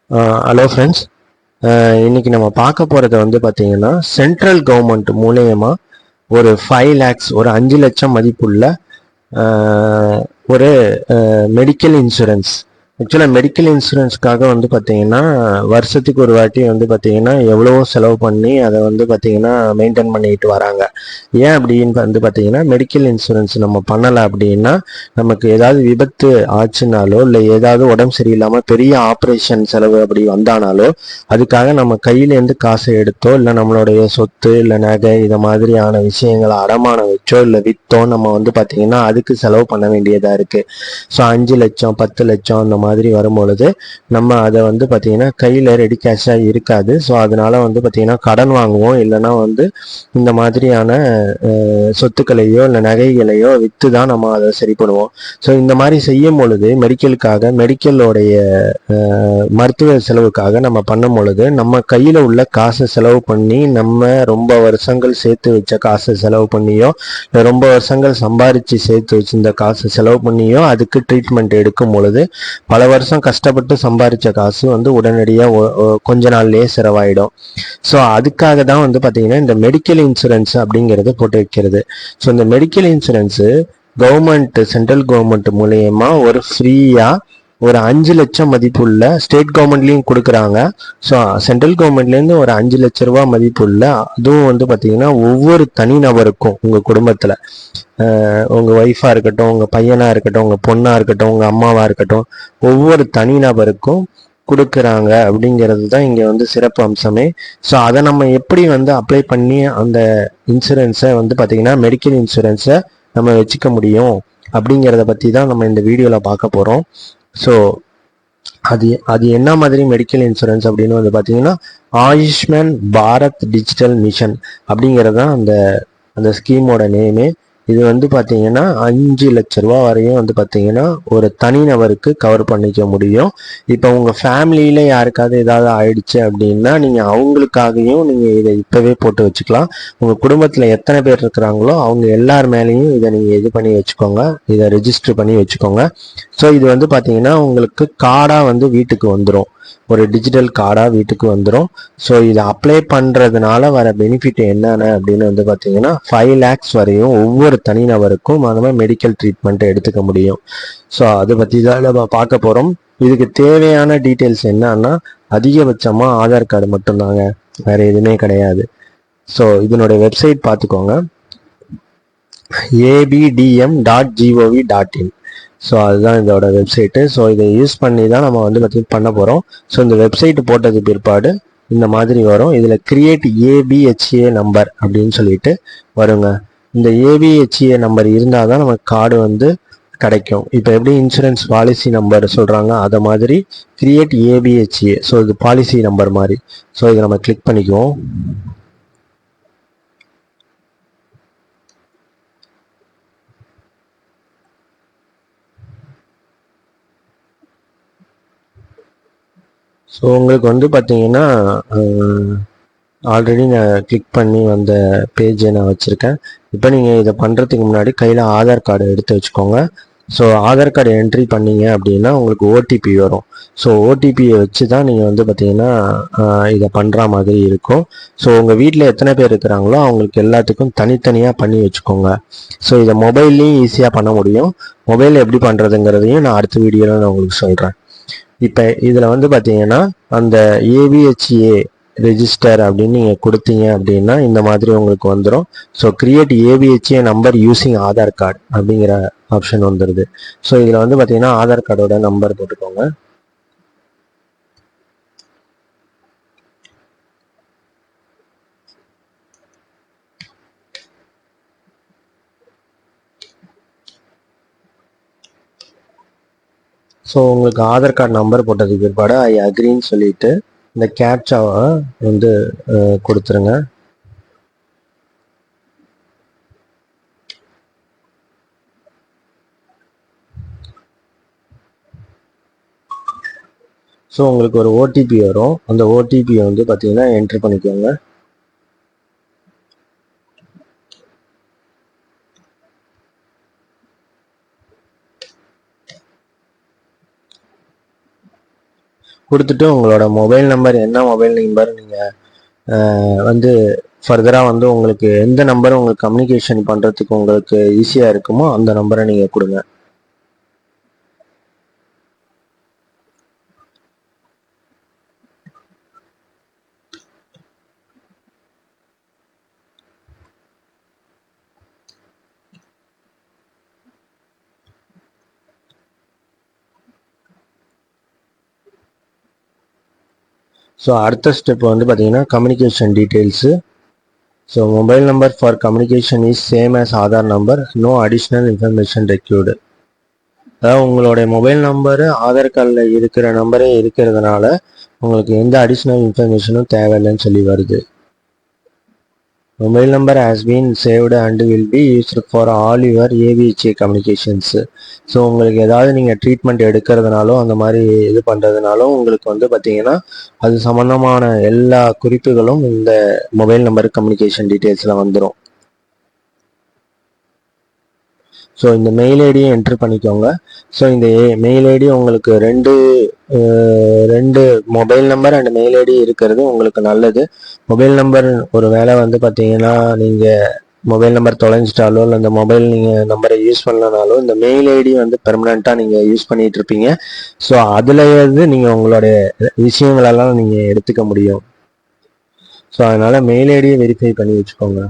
Hello friends. இன்னைக்கு நம்ம பார்க்க போகிறது வந்து பார்த்தீங்கன்னா சென்ட்ரல் கவர்மெண்ட் மூலயமா ஒரு 5 lakhs ஒரு 5 லட்சம் மதிப்புள்ள ஆஹ், ஒரு மெடிக்கல் இன்சூரன்ஸ். ஆக்சுவலாக மெடிக்கல் இன்சூரன்ஸ்க்காக வந்து பார்த்தீங்கன்னா வருஷத்துக்கு ஒரு வாட்டி வந்து பார்த்தீங்கன்னா எவ்வளவோ செலவு பண்ணி அதை வந்து பார்த்தீங்கன்னா மெயின்டைன் பண்ணிட்டு வராங்க. ஏன் அப்படின்னு வந்து பார்த்தீங்கன்னா மெடிக்கல் இன்சூரன்ஸ் நம்ம பண்ணலை அப்படின்னா நமக்கு ஏதாவது விபத்து ஆச்சுனாலோ இல்லை ஏதாவது உடம்பு சரியில்லாமல் பெரிய ஆப்ரேஷன் செலவு அப்படி வந்தானாலோ அதுக்காக நம்ம கையிலேருந்து காசை எடுத்தோ இல்லை நம்மளுடைய சொத்து இல்லை நகை இதை மாதிரியான விஷயங்களை அடமானம் வச்சோ இல்லை விற்றோ நம்ம வந்து பார்த்தீங்கன்னா அதுக்கு செலவு பண்ண வேண்டியதாக இருக்குது. ஸோ 5 லட்சம் 10 லட்சம் அந்த மாதிரி வரும்பொழுது நம்ம அதை வந்து பார்த்தீங்கன்னா கையில் ரெடி கேஷாக இருக்காது. ஸோ அதனால வந்து பார்த்தீங்கன்னா கடன் வாங்குவோம், இல்லைன்னா வந்து இந்த மாதிரியான சொத்துக்களையோ இல்லை நகைகளையோ விற்று தான் நம்ம அதை சரி பண்ணுவோம். ஸோ இந்த மாதிரி செய்யும் பொழுது மெடிக்கலுக்காக மெடிக்கலோடைய மருத்துவ செலவுக்காக நம்ம பண்ணும் பொழுது நம்ம கையில் உள்ள காசை செலவு பண்ணி நம்ம ரொம்ப வருஷங்கள் சேர்த்து வச்ச காசை செலவு பண்ணியோ இல்லை ரொம்ப வருஷங்கள் சம்பாரித்து சேர்த்து வச்சிருந்த காசை செலவு பண்ணியோ அதுக்கு ட்ரீட்மெண்ட் எடுக்கும் பொழுது பல வருஷம் கஷ்டப்பட்டு சம்பாரித்த காசு வந்து உடனடியாக கொஞ்ச நாள்லேயே செலவாயிடும். ஸோ அதுக்காக தான் வந்து பார்த்தீங்கன்னா இந்த மெடிக்கல் இன்சூரன்ஸ் அப்படிங்கிறது போட்டு வைக்கிறது. ஸோ இந்த medical insurance government central government மூலயமா ஒரு ஃப்ரீயாக ஒரு 5 லட்சம் மதிப்புள்ள ஸ்டேட் கவர்மெண்ட்லேயும் கொடுக்குறாங்க. ஸோ சென்ட்ரல் கவர்மெண்ட்லேருந்து ஒரு 5 லட்ச ரூபா மதிப்புள்ள, அதுவும் வந்து பார்த்தீங்கன்னா ஒவ்வொரு தனிநபருக்கும் உங்கள் குடும்பத்தில் உங்கள் ஒய்ஃபாக இருக்கட்டும், உங்கள் பையனாக இருக்கட்டும், உங்கள் பொண்ணாக இருக்கட்டும், உங்கள் அம்மாவாக இருக்கட்டும், ஒவ்வொரு தனிநபருக்கும் கொடுக்குறாங்க அப்படிங்கிறது தான் இங்கே வந்து சிறப்பு அம்சமே. ஸோ அதை நம்ம எப்படி வந்து அப்ளை பண்ணி அந்த இன்சூரன்ஸை வந்து பார்த்திங்கன்னா மெடிக்கல் இன்சூரன்ஸை நம்ம வச்சுக்க முடியும் அப்படிங்கிறத பற்றி தான் நம்ம இந்த வீடியோவில் பார்க்க போகிறோம். ஸோ அது அது என்ன மாதிரி மெடிக்கல் இன்சூரன்ஸ் அப்படின்னு வந்து பார்த்தீங்கன்னா ஆயுஷ்மான் பாரத் டிஜிட்டல் மிஷன் அப்படிங்கிறது தான் அந்த அந்த ஸ்கீமோட நேமே. இது வந்து பார்த்தீங்கன்னா 5 லட்ச ரூபா வரையும் வந்து பார்த்தீங்கன்னா ஒரு தனிநபருக்கு கவர் பண்ணிக்க முடியும். இப்போ உங்கள் ஃபேமிலியில் யாருக்காவது ஏதாவது ஆயிடுச்சு அப்படின்னா நீங்கள் அவங்களுக்காகவும் நீங்கள் இதை இப்போவே போட்டு வச்சுக்கலாம். உங்கள் குடும்பத்தில் எத்தனை பேர் இருக்கிறாங்களோ அவங்க எல்லார் மேலேயும் இதை நீங்கள் இது பண்ணி வச்சுக்கோங்க, இதை ரெஜிஸ்டர் பண்ணி வச்சுக்கோங்க. ஸோ இது வந்து பார்த்தீங்கன்னா உங்களுக்கு கார்டாக வந்து வீட்டுக்கு வந்துடும், ஒரு டிஜிட்டல் கார்டாக வீட்டுக்கு வந்துடும். ஸோ இதை அப்ளை பண்ணுறதுனால வர பெனிஃபிட் என்னென்ன அப்படின்னு வந்து பார்த்தீங்கன்னா 5 lakhs வரையும் ஒவ்வொரு தனிநபருக்கும் அந்த மாதிரி மெடிக்கல் ட்ரீட்மெண்ட்டை எடுத்துக்க முடியும். ஸோ அதை பற்றி தான் நம்ம பார்க்க போகிறோம். இதுக்கு தேவையான டீட்டெயில்ஸ் என்னன்னா அதிகபட்சமாக ஆதார் கார்டு மட்டும்தாங்க, வேறு எதுவுமே கிடையாது. ஸோ இதனுடைய வெப்சைட் பார்த்துக்கோங்க, abdm.gov.in. ஸோ அதுதான் இதோட வெப்சைட்டு. ஸோ இதை யூஸ் பண்ணி தான் நம்ம வந்து பார்த்திங்கன்னா பண்ண போகிறோம். ஸோ இந்த வெப்சைட் போட்டது பிற்பாடு இந்த மாதிரி வரும். இதில் கிரியேட் ஏபிஹெச்ஏ நம்பர் அப்படின்னு சொல்லிட்டு வருங்க. இந்த ஏபிஹெச்ஏ நம்பர் இருந்தால் தான் நமக்கு கார்டு வந்து கிடைக்கும். இப்போ எப்படி இன்சூரன்ஸ் பாலிசி நம்பர் சொல்கிறாங்க அதை மாதிரி கிரியேட் ஏபிஹெச்ஏ, ஸோ இது பாலிசி நம்பர் மாதிரி. ஸோ இதை நம்ம கிளிக் பண்ணிக்குவோம். ஸோ உங்களுக்கு வந்து பார்த்தீங்கன்னா ஆல்ரெடி நான் கிளிக் பண்ணி வந்த பேஜை நான் வச்சுருக்கேன். இப்போ நீங்கள் இதை பண்ணுறதுக்கு முன்னாடி கையில் ஆதார் கார்டு எடுத்து வச்சுக்கோங்க. ஸோ ஆதார் கார்டு என்ட்ரி பண்ணீங்க அப்படின்னா உங்களுக்கு ஓடிபி வரும். ஸோ ஓடிபியை வச்சு தான் நீங்கள் வந்து பார்த்தீங்கன்னா இதை பண்ணுற மாதிரி இருக்கும். ஸோ உங்கள் வீட்டில் எத்தனை பேர் இருக்கிறாங்களோ அவங்களுக்கு எல்லாத்துக்கும் தனித்தனியாக பண்ணி வச்சுக்கோங்க. ஸோ இதை மொபைல்லையும் ஈஸியாக பண்ண முடியும். மொபைலில் எப்படி பண்ணுறதுங்கிறதையும் நான் அடுத்த வீடியோவில் நான் உங்களுக்கு சொல்கிறேன். இப்போ இதில் வந்து பார்த்தீங்கன்னா அந்த ஏபிஹெச்ஏ ரெஜிஸ்டர் அப்படின்னு நீங்கள் கொடுத்தீங்க அப்படின்னா இந்த மாதிரி உங்களுக்கு வந்துடும். So create ABHA number using Aadhaar card அப்படிங்கிற ஆப்ஷன் வந்துடுது. ஸோ இதில் வந்து பார்த்தீங்கன்னா ஆதார் கார்டோட நம்பர் போட்டுக்கோங்க. ஸோ உங்களுக்கு ஆதார் கார்டு நம்பர் போட்டதுக்கு பிற்பாடு ஐ அக்ரின்னு சொல்லிட்டு இந்த கேப்சாவை வந்து கொடுத்துருங்க. ஸோ உங்களுக்கு ஒரு ஓடிபி வரும். அந்த ஓடிபியை வந்து பார்த்தீங்கன்னா என்ட்ரு பண்ணிக்கோங்க. கொடுத்துட்டு உங்களோட மொபைல் நம்பர் என்ன மொபைல் நம்பர் நீங்கள் வந்து ஃபர்தராக வந்து உங்களுக்கு எந்த நம்பர் உங்களுக்கு கம்யூனிகேஷன் பண்ணுறதுக்கு உங்களுக்கு ஈஸியாக இருக்குமோ அந்த நம்பரை நீங்கள் கொடுங்க. ஸோ அடுத்த ஸ்டெப் வந்து பார்த்தீங்கன்னா communication details. So mobile number for communication is same as Aadhaar number, no additional information required. அதாவது உங்களுடைய மொபைல் நம்பரு ஆதார் கார்டில் இருக்கிற நம்பரே இருக்கிறதுனால உங்களுக்கு எந்த அடிஷ்னல் இன்ஃபர்மேஷனும் தேவையில்லைன்னு சொல்லி வருது. Mobile number has been saved and will be used for all your AVHA communications. So உங்களுக்கு ஏதாவது நீங்கள் ட்ரீட்மெண்ட் எடுக்கிறதுனாலும் அந்த மாதிரி இது பண்ணுறதுனாலும் உங்களுக்கு வந்து பார்த்தீங்கன்னா அது சம்மந்தமான எல்லா குறிப்புகளும் இந்த மொபைல் நம்பர் கம்யூனிகேஷன் டீட்டெயில்ஸில் வந்துடும். ஸோ இந்த மெயில் ஐடியை என்ட்ரு பண்ணிக்கோங்க. ஸோ இந்த மெயில் ஐடி உங்களுக்கு ரெண்டு mobile number and mail ID இருக்கிறது உங்களுக்கு நல்லது. மொபைல் நம்பர் ஒரு வேளை வந்து பார்த்தீங்கன்னா நீங்கள் மொபைல் நம்பர் தொலைஞ்சிட்டாலோ இல்லை இந்த மொபைல் நீங்கள் நம்பரை யூஸ் பண்ணலனாலோ இந்த மெயில் ஐடி வந்து பெர்மனண்ட்டாக நீங்கள் யூஸ் பண்ணிட்டு இருப்பீங்க. ஸோ அதில் இருந்து நீங்கள் உங்களுடைய விஷயங்களெல்லாம் நீங்கள் எடுத்துக்க முடியும். ஸோ அதனால் மெயில் ஐடியை வெரிஃபை பண்ணி வச்சுக்கோங்க.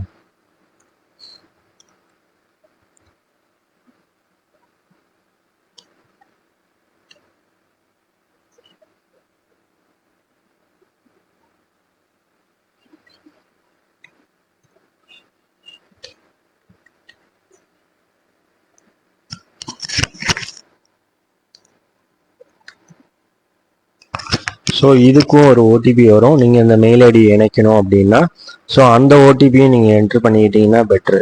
ஸோ இதுக்கும் ஒரு ஓடிபி வரும். நீங்கள் இந்த மெயில் ஐடி இணைக்கணும் அப்படின்னா ஸோ அந்த ஓடிபியும் நீங்கள் என்ட்ரு பண்ணிக்கிட்டீங்கன்னா பெட்ரு.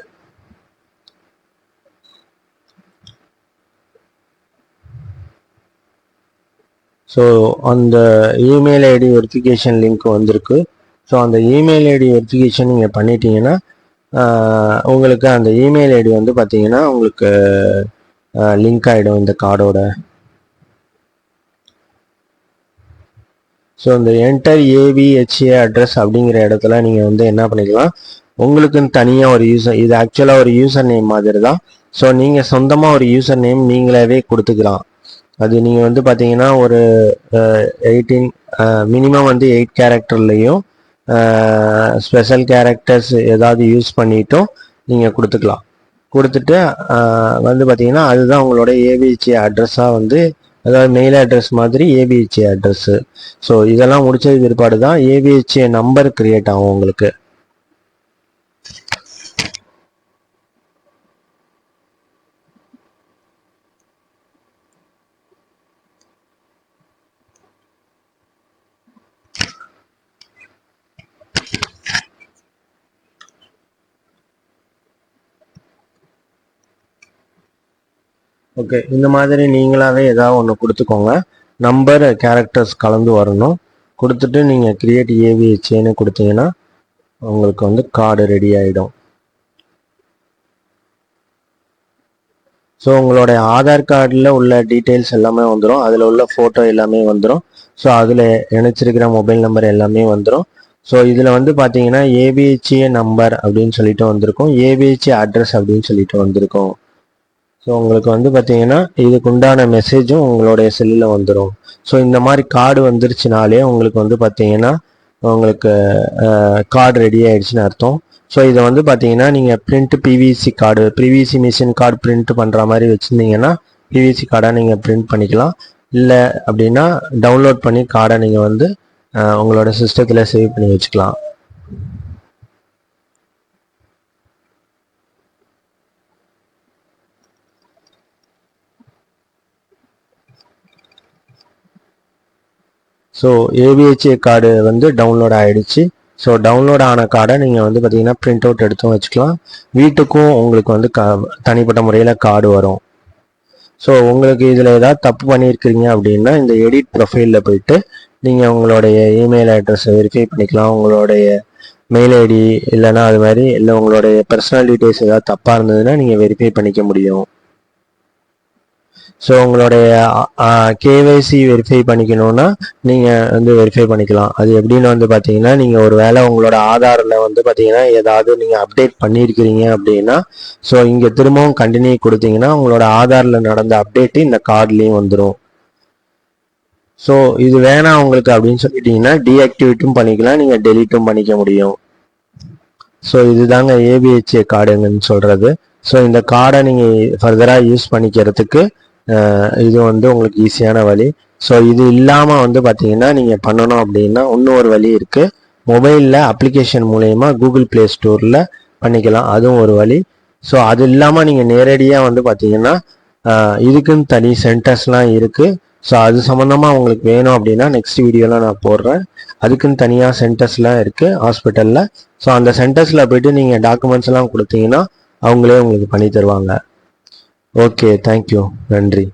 ஸோ அந்த இமெயில் ஐடி வெரிஃபிகேஷன் லிங்க் வந்திருக்கு. ஸோ அந்த இமெயில் ஐடி வெரிஃபிகேஷன் நீங்கள் பண்ணிட்டீங்கன்னா உங்களுக்கு அந்த இமெயில் ஐடி வந்து பார்த்தீங்கன்னா உங்களுக்கு லிங்க் ஆகிடும் இந்த கார்டோட. ஸோ இந்த என்டர் ஏவிஹெச்ஏ அட்ரஸ் அப்படிங்கிற இடத்துல நீங்கள் வந்து என்ன பண்ணிக்கலாம், உங்களுக்குன்னு தனியாக ஒரு யூசர், இது ஆக்சுவலாக ஒரு யூசர் நேம் மாதிரி தான். ஸோ நீங்கள் சொந்தமாக ஒரு யூசர் நேம் நீங்களாவே கொடுத்துக்கலாம். அது நீங்கள் வந்து பார்த்தீங்கன்னா ஒரு 18 மினிமம் வந்து 8 கேரக்டர்லையும் ஸ்பெஷல் கேரக்டர்ஸ் ஏதாவது யூஸ் பண்ணிட்டும் நீங்கள் கொடுத்துக்கலாம். கொடுத்துட்டு வந்து பார்த்தீங்கன்னா அதுதான் உங்களோட ஏவிஹெச்ஏ அட்ரஸாக வந்து, அதாவது மெயில் அட்ரஸ் மாதிரி ஏவிஹெச்ஏ அட்ரஸ்ஸு. ஸோ இதெல்லாம் முடிச்சது பிற்பாடு தான் ஏவிஹெச்ஏ நம்பர் கிரியேட் ஆகும் உங்களுக்கு. ஓகே, இந்த மாதிரி நீங்களாவே ஏதாவது ஒன்று கொடுத்துக்கோங்க. நம்பர் கேரக்டர்ஸ் கலந்து வரணும். கொடுத்துட்டு நீங்கள் கிரியேட் ஏவிஹெச்ஏன்னு கொடுத்தீங்கன்னா உங்களுக்கு வந்து கார்டு ரெடி ஆகிடும். ஸோ உங்களுடைய ஆதார் கார்டில் உள்ள டீட்டெயில்ஸ் எல்லாமே வந்துடும். அதில் உள்ள ஃபோட்டோ எல்லாமே வந்துடும். ஸோ அதில் இணைச்சிருக்கிற மொபைல் நம்பர் எல்லாமே வந்துடும். ஸோ இதில் வந்து பார்த்தீங்கன்னா ஏவிஹெச்ஏ நம்பர் அப்படின்னு சொல்லிட்டு வந்திருக்கும், ஏவிஹெச்ஏ அட்ரஸ் அப்படின்னு சொல்லிட்டு வந்திருக்கும். ஸோ உங்களுக்கு வந்து பார்த்தீங்கன்னா இதுக்கு உண்டான மெசேஜும் உங்களுடைய செல்லில் வந்துடும். ஸோ இந்த மாதிரி கார்டு வந்துருச்சுனாலே உங்களுக்கு வந்து பார்த்தீங்கன்னா உங்களுக்கு கார்டு ரெடி ஆயிடுச்சுன்னு அர்த்தம். ஸோ இதை வந்து பார்த்தீங்கன்னா நீங்கள் print PVC card, PVC machine card print பண்ணுற மாதிரி வச்சுருந்தீங்கன்னா பிவிசி கார்டை நீங்கள் பிரிண்ட் பண்ணிக்கலாம். இல்லை அப்படின்னா டவுன்லோட் பண்ணி கார்டை நீங்கள் வந்து உங்களோட சிஸ்டத்தில் சேவ் பண்ணி வச்சுக்கலாம். ஸோ ஏவிஹெச்ஏ கார்டு வந்து டவுன்லோட் ஆகிடுச்சு. ஸோ டவுன்லோட் ஆன கார்டை நீங்கள் வந்து பார்த்தீங்கன்னா பிரிண்ட் அவுட் எடுத்தும் வச்சுக்கலாம். வீட்டுக்கும் உங்களுக்கு வந்து தனிப்பட்ட முறையில் கார்டு வரும். ஸோ உங்களுக்கு இதில் ஏதாவது தப்பு பண்ணியிருக்கிறீங்க அப்படின்னா இந்த எடிட் ப்ரொஃபைலில் போயிட்டு நீங்கள் உங்களுடைய இமெயில் அட்ரஸை வெரிஃபை பண்ணிக்கலாம். உங்களுடைய மெயில் ஐடி இல்லைன்னா அது மாதிரி இல்லை உங்களுடைய பர்சனல் டீட்டெயில்ஸ் ஏதாவது தப்பாக இருந்ததுன்னா நீங்கள் வெரிஃபை பண்ணிக்க முடியும். ஸோ உங்களுடைய கேவைசி வெரிஃபை பண்ணிக்கணும்னா நீங்கள் வந்து வெரிஃபை பண்ணிக்கலாம். அது எப்படின்னு வந்து பார்த்தீங்கன்னா, நீங்கள் ஒரு வேளை உங்களோட ஆதாரில் வந்து பார்த்தீங்கன்னா ஏதாவது நீங்கள் அப்டேட் பண்ணியிருக்கிறீங்க அப்படின்னா, ஸோ இங்கே திரும்பவும் கண்டினியூ கொடுத்தீங்கன்னா உங்களோட ஆதாரில் நடந்த அப்டேட்டு இந்த கார்ட்லேயும் வந்துடும். ஸோ இது வேணாம் உங்களுக்கு அப்படின்னு சொல்லிட்டீங்கன்னா டீஆக்டிவேட்டும் பண்ணிக்கலாம், நீங்கள் டெலீட்டும் பண்ணிக்க முடியும். ஸோ இதுதாங்க ஏபிஹெச்ஏ கார்டுங்கன்னு சொல்கிறது. ஸோ இந்த கார்டை நீங்கள் ஃபர்தராக யூஸ் பண்ணிக்கிறதுக்கு இது வந்து உங்களுக்கு ஈஸியான வழி. ஸோ இது இல்லாமல் வந்து பார்த்தீங்கன்னா நீங்கள் பண்ணணும் அப்படின்னா இன்னும் ஒரு வழி இருக்குது. மொபைலில் அப்ளிகேஷன் மூலயமா கூகுள் ப்ளே ஸ்டோரில் பண்ணிக்கலாம், அதுவும் ஒரு வழி. ஸோ அது இல்லாமல் நீங்கள் நேரடியாக வந்து பார்த்தீங்கன்னா இதுக்குன்னு தனி சென்டர்ஸ்லாம் இருக்குது. ஸோ அது சம்மந்தமாக உங்களுக்கு வேணும் அப்படின்னா நெக்ஸ்ட் வீடியோவில் நான் போடுறேன். அதுக்குன்னு தனியாக சென்டர்ஸ்லாம் இருக்குது ஹாஸ்பிட்டலில். ஸோ அந்த சென்டர்ஸில் போய்ட்டு நீங்கள் டாக்குமெண்ட்ஸ் எல்லாம் கொடுத்தீங்கன்னா அவங்களே உங்களுக்கு பண்ணி தருவாங்க. ஓகே, தேங்க்யூ, நன்றி.